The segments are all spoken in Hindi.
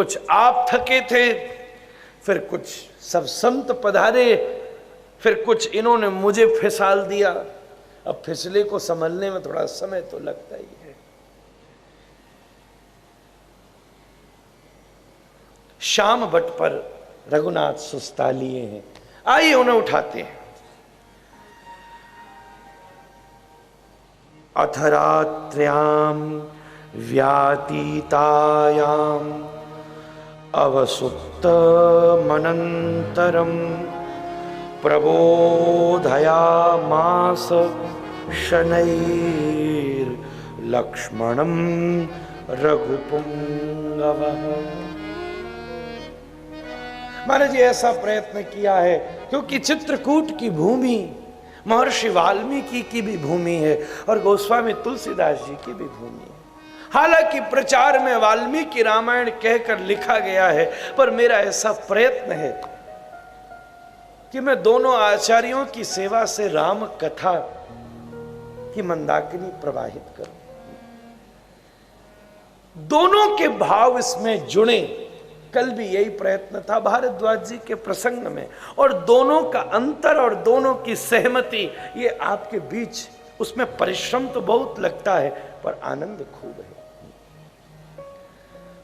कुछ आप थके थे, फिर कुछ सब संत पधारे, फिर कुछ इन्होंने मुझे फिसाल दिया। अब फिसले को संभलने में थोड़ा समय तो लगता ही है। श्याम भट्ट पर रघुनाथ सुस्ता लिए हैं, आइए उन्हें उठाते हैं। अथरात्र्याम व्यातीतायाम अवसुप्त मनंतरम प्रबोधयामास शनैर लक्ष्मणम रघुपुंगवः। महाराज जी ऐसा प्रयत्न किया है क्योंकि चित्रकूट की भूमि महर्षि वाल्मीकि की भी भूमि है और गोस्वामी तुलसीदास जी की भी भूमि है। हालांकि प्रचार में वाल्मीकि रामायण कहकर लिखा गया है, पर मेरा ऐसा प्रयत्न है कि मैं दोनों आचार्यों की सेवा से राम कथा की मंदाकिनी प्रवाहित करूं, दोनों के भाव इसमें जुड़े। कल भी यही प्रयत्न था भारद्वाज जी के प्रसंग में, और दोनों का अंतर और दोनों की सहमति ये आपके बीच, उसमें परिश्रम तो बहुत लगता है पर आनंद खूब है।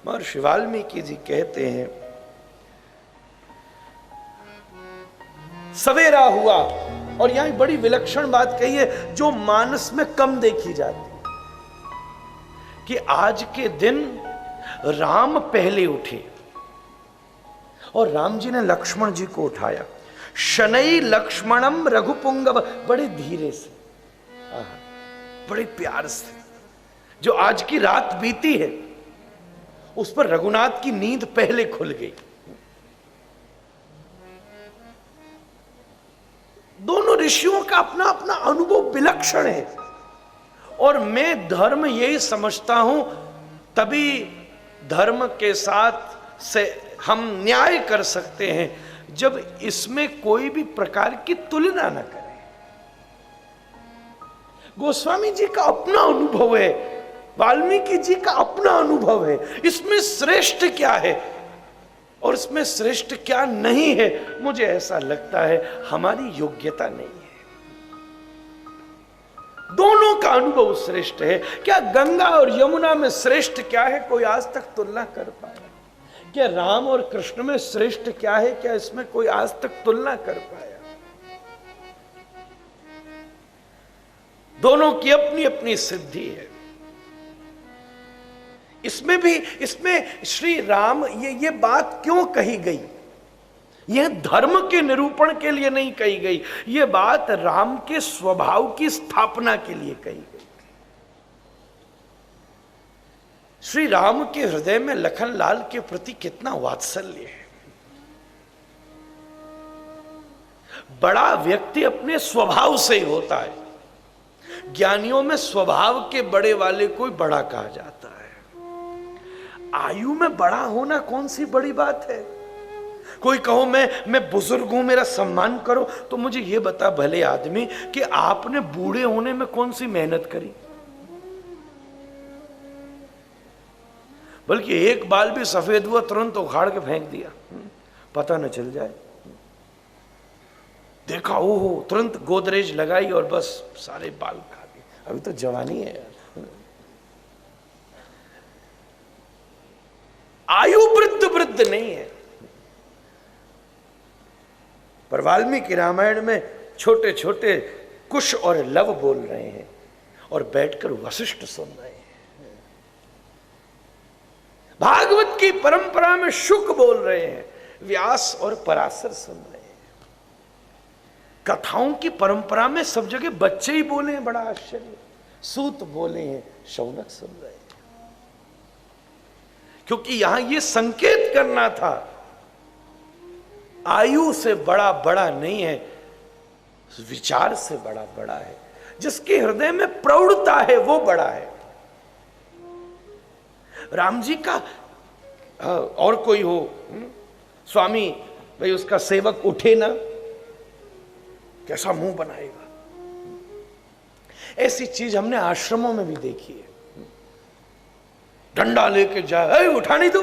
महर्षि वाल्मीकि जी कहते हैं, सवेरा हुआ, और यहां बड़ी विलक्षण बात कही है जो मानस में कम देखी जाती है, कि आज के दिन राम पहले उठे और राम जी ने लक्ष्मण जी को उठाया। शनै लक्ष्मणम रघुपुंगव, बड़े धीरे से, बड़े प्यार से। जो आज की रात बीती है उस पर रघुनाथ की नींद पहले खुल गई। दोनों ऋषियों का अपना अपना अनुभव विलक्षण है, और मैं धर्म यही समझता हूं, तभी धर्म के साथ से हम न्याय कर सकते हैं जब इसमें कोई भी प्रकार की तुलना न करें। गोस्वामी जी का अपना अनुभव है, वाल्मीकि जी का अपना अनुभव है, इसमें श्रेष्ठ क्या है और इसमें श्रेष्ठ क्या नहीं है, मुझे ऐसा लगता है हमारी योग्यता नहीं है। दोनों का अनुभव श्रेष्ठ है। क्या गंगा और यमुना में श्रेष्ठ क्या है, कोई आज तक तुलना कर पाया? क्या राम और कृष्ण में श्रेष्ठ क्या है, क्या इसमें कोई आज तक तुलना कर पाया? दोनों की अपनी अपनी सिद्धि है। इसमें श्री राम, ये बात क्यों कही गई? यह धर्म के निरूपण के लिए नहीं कही गई, यह बात राम के स्वभाव की स्थापना के लिए कही गई। श्री राम के हृदय में लखनलाल के प्रति कितना वात्सल्य है। बड़ा व्यक्ति अपने स्वभाव से ही होता है। ज्ञानियों में स्वभाव के बड़े वाले को ही बड़ा कहा जाता है। आयु में बड़ा होना कौन सी बड़ी बात है? कोई कहो मैं बुजुर्ग हूं, मेरा सम्मान करो, तो मुझे यह बता भले आदमी कि आपने बूढ़े होने में कौन सी मेहनत करी? बल्कि एक बाल भी सफेद हुआ तुरंत उखाड़ के फेंक दिया, पता न चल जाए। देखा ओहो, तुरंत गोदरेज लगाई और बस सारे बाल खा दिए। अभी तो जवानी है यार। आयु वृद्ध नहीं है। पर वाल्मीकि रामायण में छोटे छोटे कुश और लव बोल रहे हैं और बैठकर वशिष्ठ सुन रहे हैं। भागवत की परंपरा में शुक बोल रहे हैं, व्यास और पराशर सुन रहे हैं। कथाओं की परंपरा में सब जगह बच्चे ही बोले हैं, बड़ा आश्चर्य। सूत बोले हैं, शौनक सुन रहे हैं। क्योंकि यहां यह संकेत करना था, आयु से बड़ा बड़ा नहीं है, विचार से बड़ा बड़ा है। जिसके हृदय में प्रौढ़ता है वो बड़ा है। राम जी का और कोई हो, स्वामी भाई उसका सेवक उठे ना, कैसा मुंह बनाएगा। ऐसी चीज हमने आश्रमों में भी देखी है। डंडा लेके जाए, उठा नहीं तू,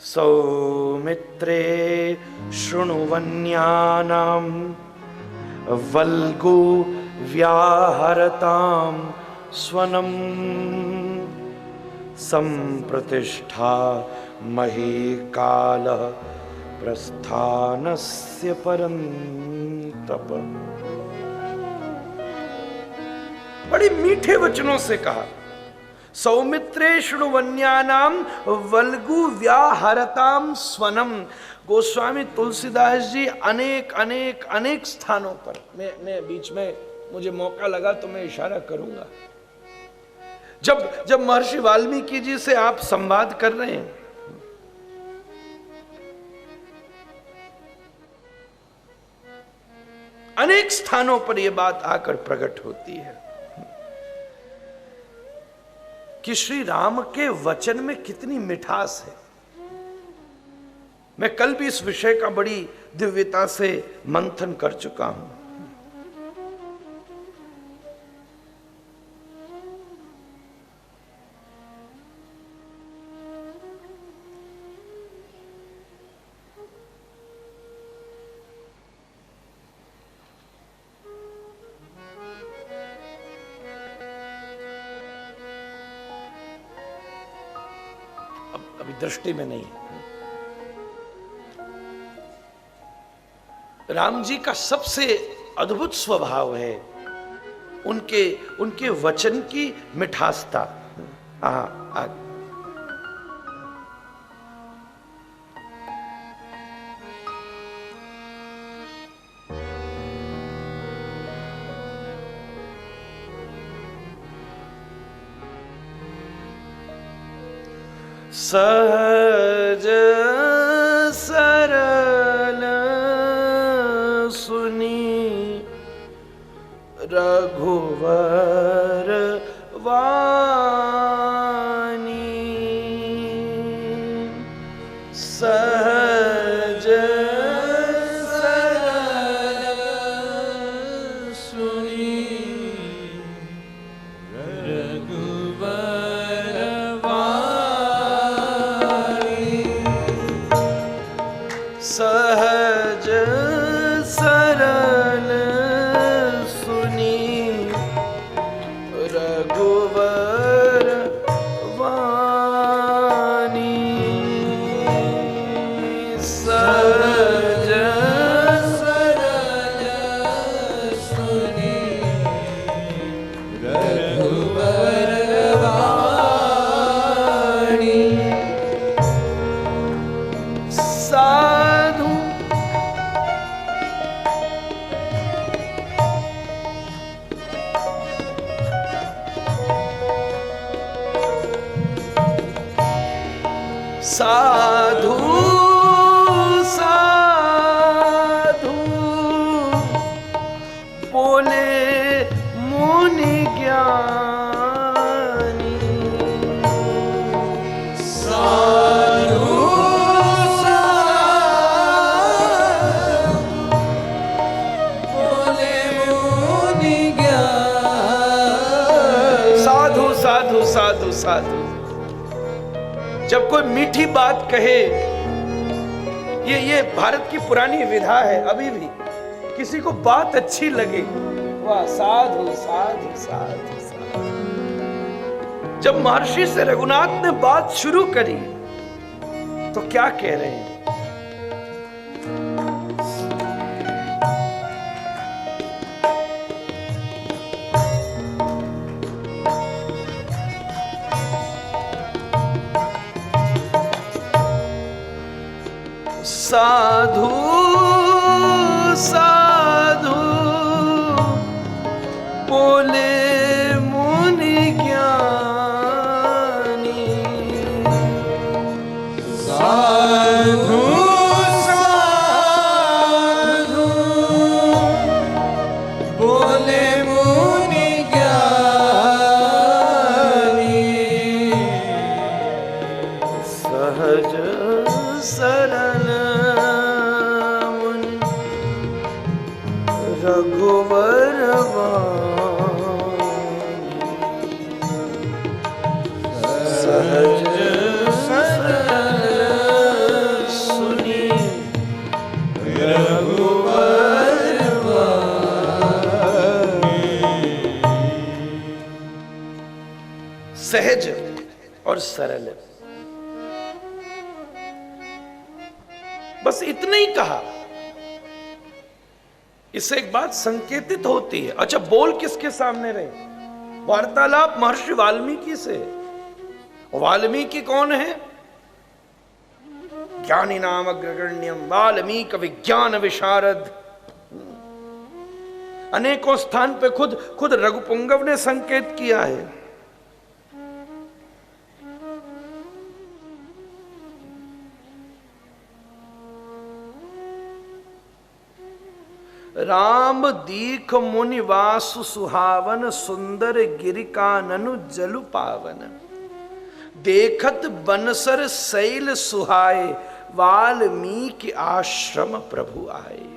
सौमित्रे शृण्वन्यानां वल्गु व्याहरतां स्वनं संप्रतिष्ठा मही कालः प्रस्थानस्य परन्तप। बड़ी मीठे वचनों से कहा, सौमित्रे शृण्वन्यानां वल्गु व्याहरतां स्वनम। गोस्वामी तुलसीदास जी अनेक अनेक अनेक स्थानों पर, मैं बीच में मुझे मौका लगा तो मैं इशारा करूंगा, जब महर्षि वाल्मीकि जी से आप संवाद कर रहे हैं, अनेक स्थानों पर यह बात आकर प्रकट होती है कि श्री राम के वचन में कितनी मिठास है। मैं कल भी इस विषय का बड़ी दिव्यता से मंथन कर चुका हूं। अभी दृष्टि में नहीं है। राम जी का सबसे अद्भुत स्वभाव है उनके वचन की मिठासता। सहज सरल सुनी रघुवर वाणी, सहज सरल सुनी रघुवर सहज सरल सुनी रघुवर वाणी, सहज सरल सुनी रघुवर वाणी। साधु साधु साधु बोले मुनि ज्ञानी, साधु बोले मुनि ज्ञानी। साधु साधु साधु साधु जब कोई मीठी बात कहे, ये भारत की पुरानी विधा है, अभी भी किसी को बात अच्छी लगे, वाह साधु साधु साधु साधु। जब महर्षि से रघुनाथ ने बात शुरू करी तो क्या कह रहे हैं? साधु साधु बोले मुनि ज्ञानी, साधु सहज और सरल। बस इतना ही कहा। इससे एक बात संकेतित होती है। अच्छा, बोल किसके सामने रहे? वार्तालाप महर्षि वाल्मीकि से। वाल्मीकि कौन है? ज्ञानी नाम अग्रगण्यम वाल्मीकि विज्ञान विशारद। अनेकों स्थान पे खुद रघुपुंगव ने संकेत किया है। राम दीख मुनि वासु सुहावन सुंदर गिरिकाननु जलु पावन। देखत बनसर शैल सुहाए वाल्मीकि आश्रम प्रभु आए।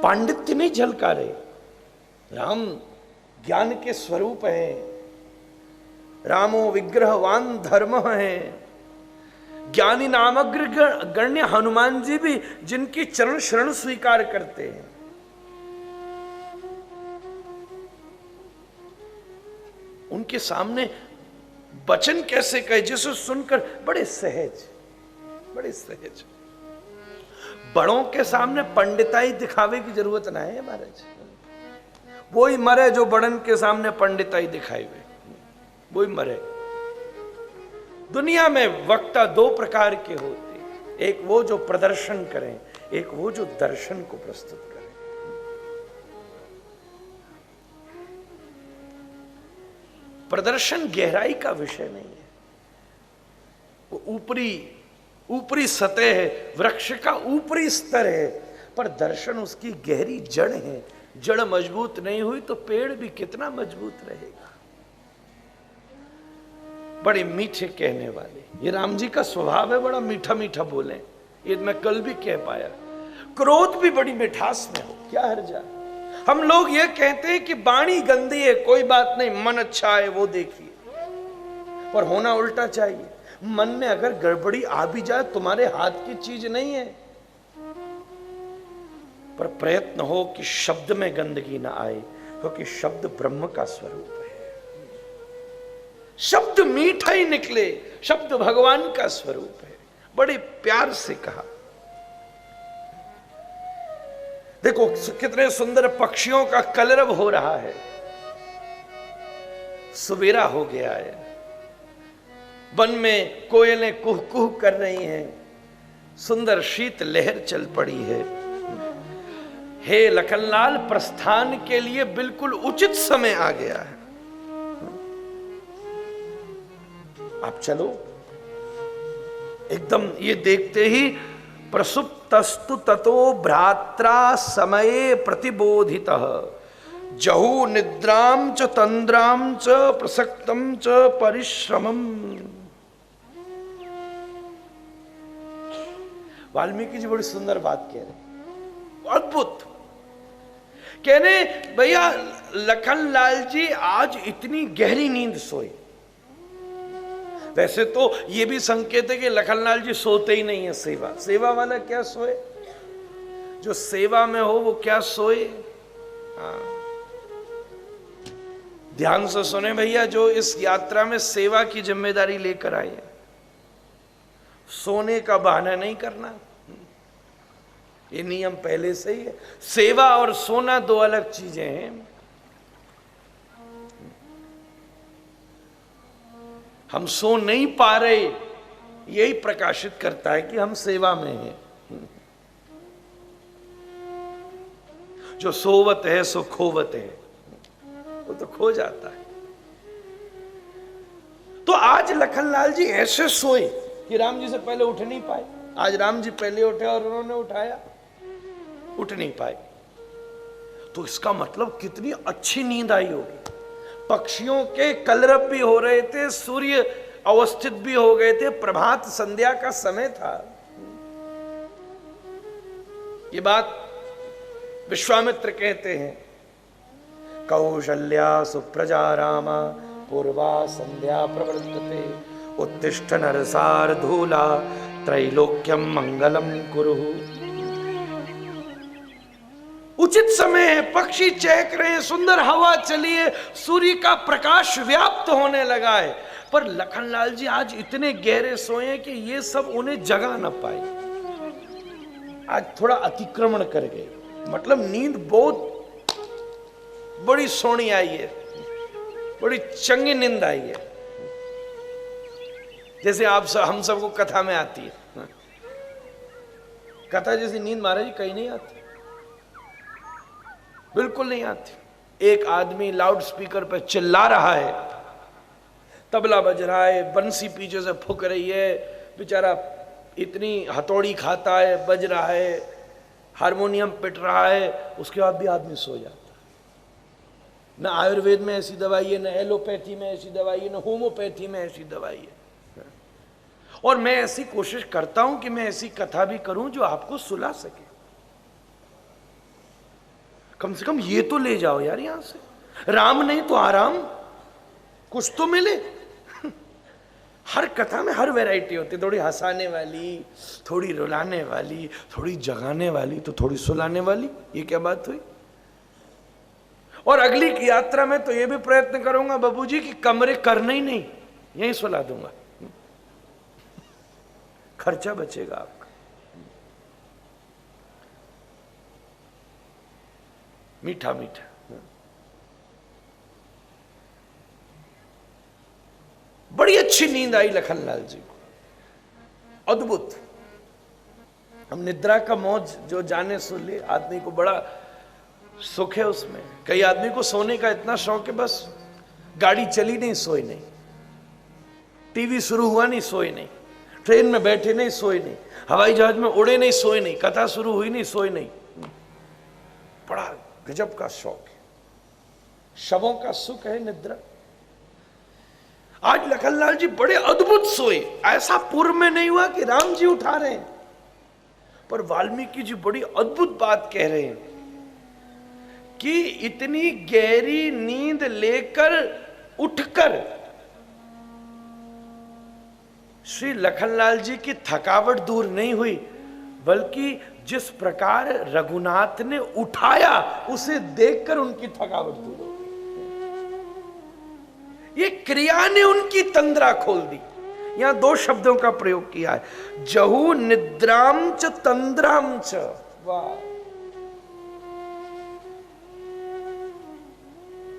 पांडित्य नहीं झलका रहे, राम ज्ञान के स्वरूप है। रामो विग्रहवान धर्म है। ज्ञानी नामग्र गण्य हनुमान जी भी जिनकी चरण शरण स्वीकार करते हैं। उनके सामने वचन कैसे कहे जिसे सुनकर बड़े सहज, बड़े सहज। बड़ों के सामने पंडिताई दिखावे की जरूरत ना है महाराज। वही मरे जो बड़न के सामने पंडिताई दिखाई हुए, वही मरे। दुनिया में वक्ता दो प्रकार के होते हैं, एक वो जो प्रदर्शन करें, एक वो जो दर्शन को प्रस्तुत करें। प्रदर्शन गहराई का विषय नहीं है, वो ऊपरी सतह है, वृक्ष का ऊपरी स्तर है, पर दर्शन उसकी गहरी जड़ है। जड़ मजबूत नहीं हुई तो पेड़ भी कितना मजबूत रहेगा। बड़े मीठे कहने वाले, ये राम जी का स्वभाव है, बड़ा मीठा मीठा बोले। ये मैं कल भी कह पाया। क्रोध भी बड़ी मिठास में हो, क्या हर्जा। हम लोग ये कहते हैं कि वाणी गंदी है, कोई बात नहीं, मन अच्छा है वो देखिए, पर होना उल्टा चाहिए। मन में अगर गड़बड़ी आ भी जाए, तुम्हारे हाथ की चीज नहीं है, पर प्रयत्न हो कि शब्द में गंदगी ना आए, क्योंकि शब्द ब्रह्म का स्वरूप है। शब्द मीठा ही निकले, शब्द भगवान का स्वरूप है। बड़े प्यार से कहा। देखो कितने सुंदर पक्षियों का कलरव हो रहा है। सवेरा हो गया है, वन में कोयलें कुह कुह कर रही हैं, सुंदर शीत लहर चल पड़ी है। हे लखनलाल, प्रस्थान के लिए बिल्कुल उचित समय आ गया है, आप चलो। एकदम ये देखते ही प्रसुप्तस्तु ततो भ्रात्रा समये प्रतिबोधितः जहु निद्राम च तंद्राम च प्रसक्तम च परिश्रमम। वाल्मीकि जी बड़ी सुंदर बात कह रहे, अद्भुत। कह रहे भैया लखनलाल जी आज इतनी गहरी नींद सोए। वैसे तो ये भी संकेत है कि लखनलाल जी सोते ही नहीं है। सेवा वाला क्या सोए? जो सेवा में हो वो क्या सोए? हाँ, ध्यान से सुने भैया, जो इस यात्रा में सेवा की जिम्मेदारी लेकर आए हैं, सोने का बहाना नहीं करना। ये नियम पहले से ही है। सेवा और सोना दो अलग चीजें हैं। हम सो नहीं पा रहे, यही प्रकाशित करता है कि हम सेवा में हैं। जो सोवत है सो खोवत है, वो तो खो जाता है। तो आज लखनलाल जी ऐसे सोए कि राम जी से पहले उठ नहीं पाए। आज राम जी पहले उठे और उन्होंने उठाया, उठ नहीं पाए। तो इसका मतलब कितनी अच्छी नींद आई होगी। पक्षियों के कलरव भी हो रहे थे, सूर्य अवस्थित भी हो गए थे, प्रभात संध्या का समय था। ये बात विश्वामित्र कहते हैं, कौशल्या सुप्रजा रामा पूर्वा संध्या प्रवर्तते उत्तिष्ठ नरसार्धूला त्रैलोक्यम मंगलम कुरु। उचित समय है, पक्षी चहक रहे हैं, सुंदर हवा चली है, सूर्य का प्रकाश व्याप्त होने लगा है, पर लखनलाल जी आज इतने गहरे सोए हैं कि ये सब उन्हें जगा ना पाए। आज थोड़ा अतिक्रमण कर गए, मतलब नींद बहुत बड़ी सोनी आई है, बड़ी चंगी नींद आई है, जैसे हम सबको कथा में आती है। कथा जैसी नींद महाराज जी कहीं नहीं आती, बिल्कुल नहीं आती। एक आदमी लाउड स्पीकर पर चिल्ला रहा है, तबला बज रहा है, बंसी पीछे से फूक रही है, बेचारा इतनी हथौड़ी खाता है, बज रहा है, हारमोनियम पिट रहा है, उसके बाद भी आदमी सो जाता है। न आयुर्वेद में ऐसी दवाई है, न एलोपैथी में ऐसी दवाई है, न होम्योपैथी में ऐसी दवाई है। और मैं ऐसी कोशिश करता हूं कि मैं ऐसी कथा भी करूं जो आपको सुला सके। कम से कम ये तो ले जाओ यार यहां से, राम नहीं तो आराम, कुछ तो मिले। हर कथा में हर वैरायटी होती है, थोड़ी हंसाने वाली, थोड़ी रुलाने वाली, थोड़ी जगाने वाली, तो थोड़ी सुलाने वाली। ये क्या बात हुई? और अगली की यात्रा में तो ये भी प्रयत्न करूंगा बाबूजी कि कमरे करने ही नहीं, यहीं सुला दूंगा, खर्चा बचेगा आपका। मीठा मीठा। बड़ी अच्छी नींद आई लखनलाल जी को, अद्भुत। हम निद्रा का मौज जो जाने सो ले, आदमी को बड़ा सुख है उसमें। कई आदमी को सोने का इतना शौक है, बस गाड़ी चली नहीं सोए नहीं, टीवी शुरू हुआ नहीं सोए नहीं, ट्रेन में बैठे नहीं सोए नहीं, हवाई जहाज में उड़े नहीं सोए नहीं, कथा शुरू हुई नहीं सोए नहीं। बड़ा गजब का शौक है, शवों का सुख है निद्रा। आज लखनलाल जी बड़े अद्भुत सोए, ऐसा पूर्व में नहीं हुआ कि राम जी उठा रहे हैं, पर वाल्मीकि जी बड़ी अद्भुत बात कह रहे हैं कि इतनी गहरी नींद लेकर उठकर श्री लखनलाल जी की थकावट दूर नहीं हुई, बल्कि जिस प्रकार रघुनाथ ने उठाया उसे देखकर उनकी थकावट दूर हो गई। ये क्रिया ने उनकी तंद्रा खोल दी। यहां दो शब्दों का प्रयोग किया है, जहु निद्राम च तंद्राम च। वाह,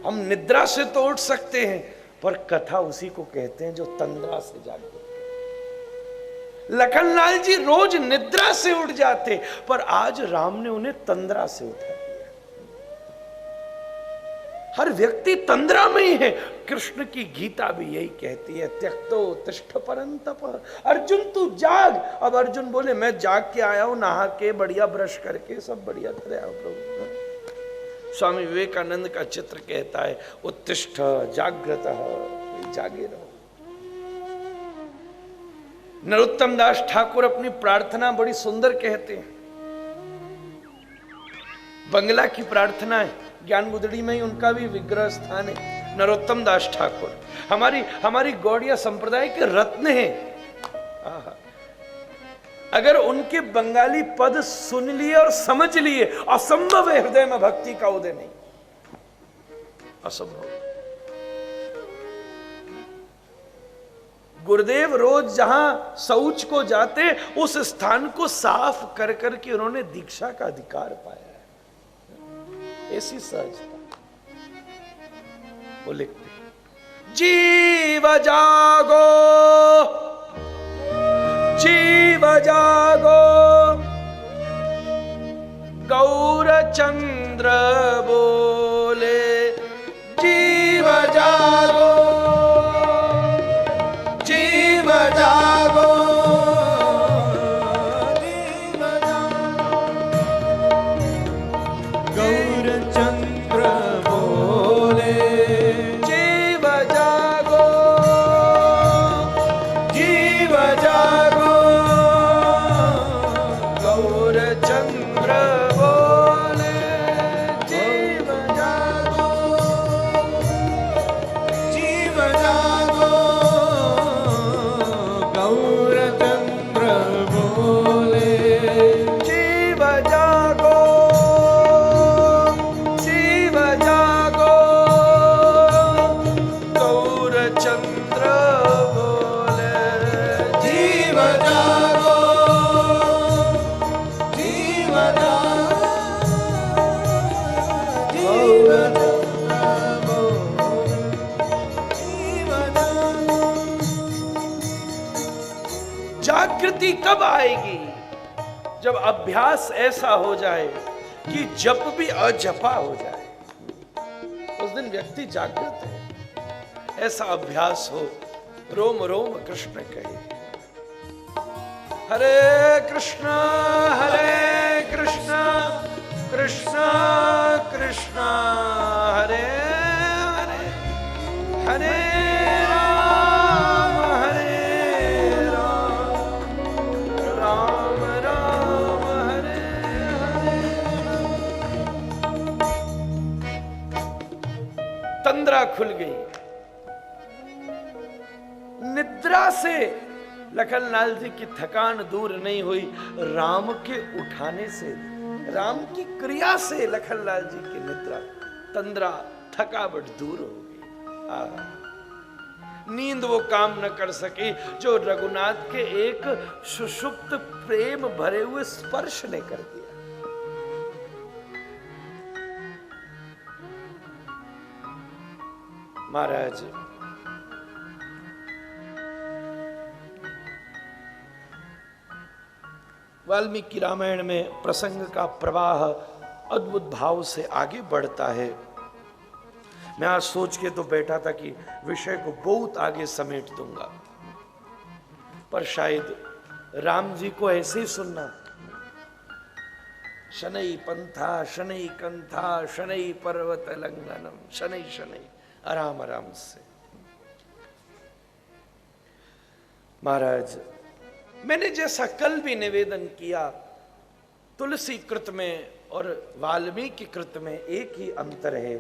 हम निद्रा से तो उठ सकते हैं, पर कथा उसी को कहते हैं जो तंद्रा से जागते। लखनलाल जी रोज निद्रा से उठ जाते, पर आज राम ने उन्हें तंद्रा से उठा दिया। हर व्यक्ति तंद्रा में ही है। कृष्ण की गीता भी यही कहती है, त्यक्तो तिष्ठ परंतप। अर्जुन तू जाग। अब अर्जुन बोले मैं जाग के आया हूं, नहा के बढ़िया ब्रश करके सब बढ़िया करे आओ प्रभु। स्वामी विवेकानंद का चित्र कहता है उत्तिष्ठ जागृतः, जागे रहो। नरोत्तम दास ठाकुर अपनी प्रार्थना बड़ी सुंदर कहते हैं, बंगला की प्रार्थना है, ज्ञान मुद्री में ही उनका भी विग्रह स्थान है। नरोत्तम दास ठाकुर हमारी गौड़िया संप्रदाय के रत्न हैं। अगर उनके बंगाली पद सुन लिए और समझ लिए, असंभव है हृदय में भक्ति का उदय नहीं, असंभव। गुरुदेव रोज जहां शौच को जाते, उस स्थान को साफ कर करके उन्होंने दीक्षा का अधिकार पाया है। ऐसी सहजता। वो लिखते, जीव जागो, जीव जागो, गौरचंद्र बोले, जीव जागो, जीव जागो, जीव जागो, गौरचंद्र बोले, जीव जागो, जीव जागो, गौरचंद्र बोले, जीव जागो, स्थिति कब आएगी? जब अभ्यास ऐसा हो जाए कि जप भी अजपा हो जाए, उस दिन व्यक्ति जागृत है। ऐसा अभ्यास हो, रोम रोम कृष्ण कहे। हरे कृष्णा कृष्णा कृष्णा हरे हरे, हरे राम राम राम हरे हरे। तंद्रा खुल गई। निद्रा से लखनलाल जी की थकान दूर नहीं हुई, राम के उठाने से, राम की क्रिया से लखनलाल जी की निद्रा, तंद्रा, थकावट दूर हो गई। नींद वो काम न कर सकी जो रघुनाथ के एक सुषुप्त प्रेम भरे हुए स्पर्श ने कर दिया। महाराज वाल्मीकि रामायण में प्रसंग का प्रवाह अद्भुत भाव से आगे बढ़ता है। मैं आज सोच के तो बैठा था कि विषय को बहुत आगे समेट दूंगा, पर शायद राम जी को ऐसे ही सुनना। शनै पंथा शनै कंथा शनै पर्वत लंघनम, शनै शनै, आराम आराम से। महाराज, मैंने जैसा कल भी निवेदन किया, तुलसी कृत में और वाल्मीकि कृत में एक ही अंतर है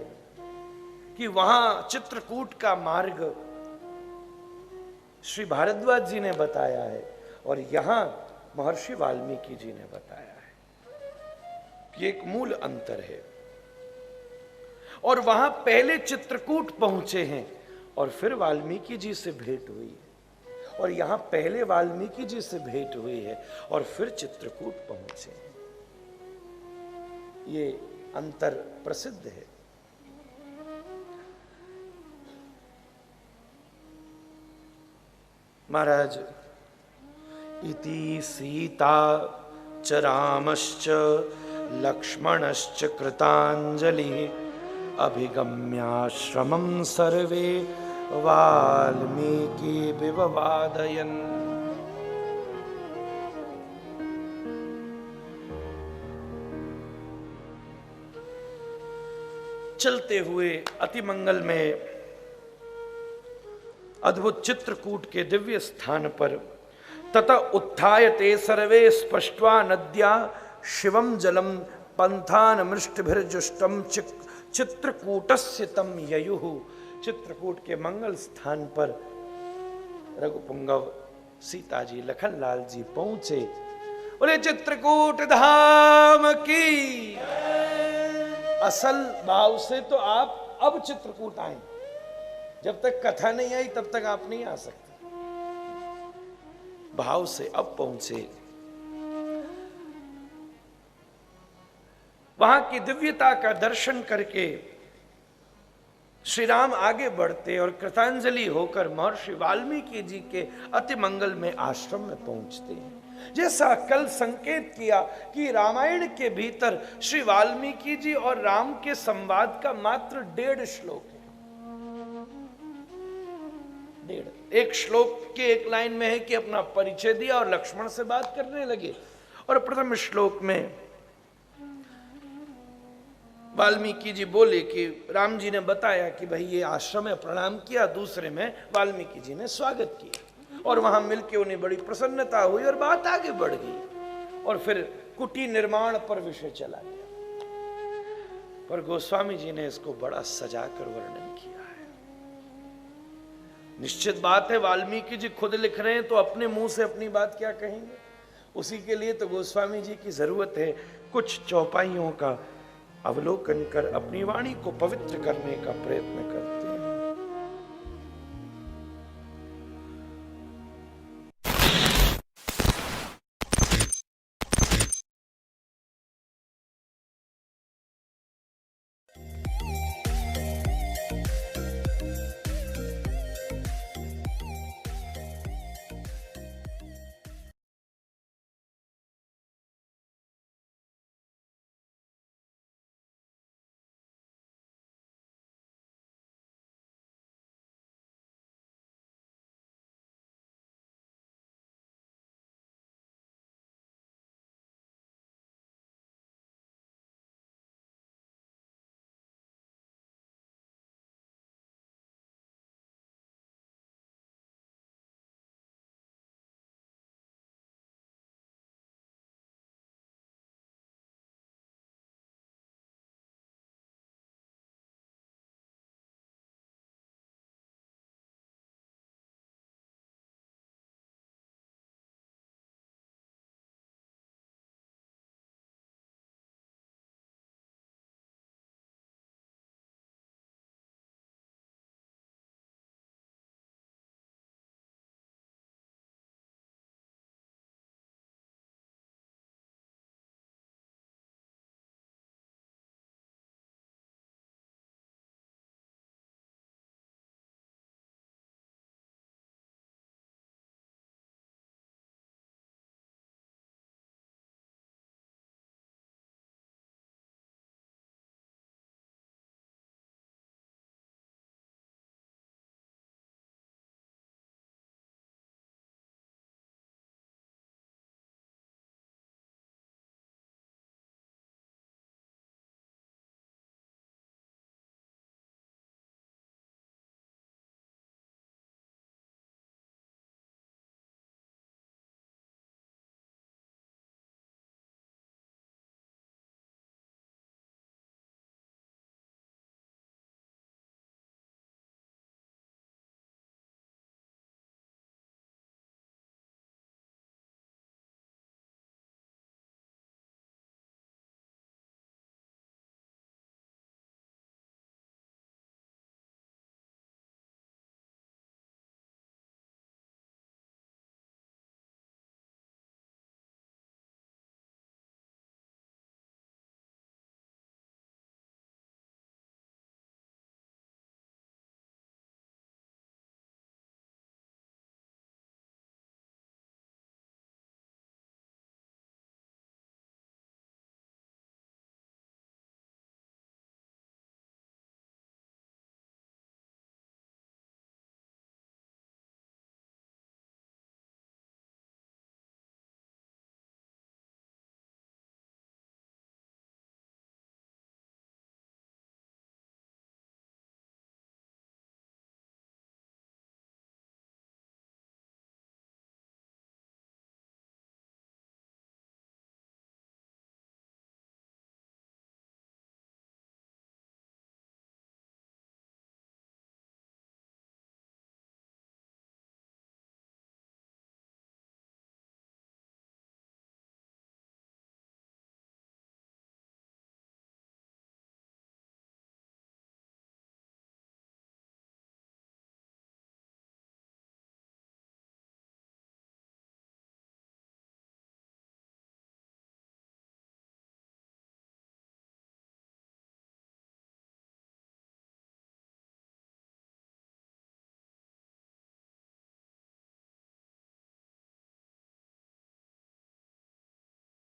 कि वहां चित्रकूट का मार्ग श्री भारद्वाज जी ने बताया है और यहां महर्षि वाल्मीकि जी ने बताया है। ये एक मूल अंतर है। और वहां पहले चित्रकूट पहुंचे हैं और फिर वाल्मीकि जी से भेंट हुई है, और यहां पहले वाल्मीकि जी से भेंट हुई है और फिर चित्रकूट पहुंचे हैं। ये अंतर प्रसिद्ध है। महाराज, इति सीता च रामश्च लक्ष्मणश्च कृतांजलि अभिगम्याश्रमं सर्वे वाल्मीकि विवादयन्। चलते हुए अति मंगल में अद्भुत चित्रकूट के दिव्य स्थान पर तथा उत्थाय ते सर्वे स्पष्ट्वा नद्या शिवम जलम पंथान मृष्टभिर्जुष्टम चित्रकूटस्य तम ययुः। चित्रकूट के मंगल स्थान पर रघुपुंगव सीता जी लखनलाल जी पहुंचे। बोले चित्रकूट धाम की। असल भाव से तो आप अब चित्रकूट आए, जब तक कथा नहीं आई तब तक आप नहीं आ सकते। भाव से अब पहुंचे। वहां की दिव्यता का दर्शन करके श्री राम आगे बढ़ते और कृतांजलि होकर महर्षि वाल्मीकि जी के अति मंगल में आश्रम में पहुंचते हैं। जैसा कल संकेत किया कि रामायण के भीतर श्री वाल्मीकि जी और राम के संवाद का मात्र 1.5 श्लोक है। 1.5 एक श्लोक के एक लाइन में है कि अपना परिचय दिया और लक्ष्मण से बात करने लगे। और प्रथम श्लोक में वाल्मीकि जी बोले कि राम जी ने बताया कि भाई ये आश्रम है, प्रणाम किया। दूसरे में वाल्मीकि जी ने स्वागत किया और वहां मिलकर उन्हें बड़ी प्रसन्नता हुई और बात आगे बढ़ गई। और फिर कुटी निर्माण पर विषय चला गया, पर गोस्वामी जी ने इसको बड़ा सजाकर वर्णन किया है। निश्चित बात है, वाल्मीकि जी खुद लिख रहे हैं तो अपने मुंह से अपनी बात क्या कहेंगे। उसी के लिए तो गोस्वामी जी की जरूरत है कुछ चौपाइयों का अवलोकन कर अपनी वाणी को पवित्र करने का प्रयत्न करते।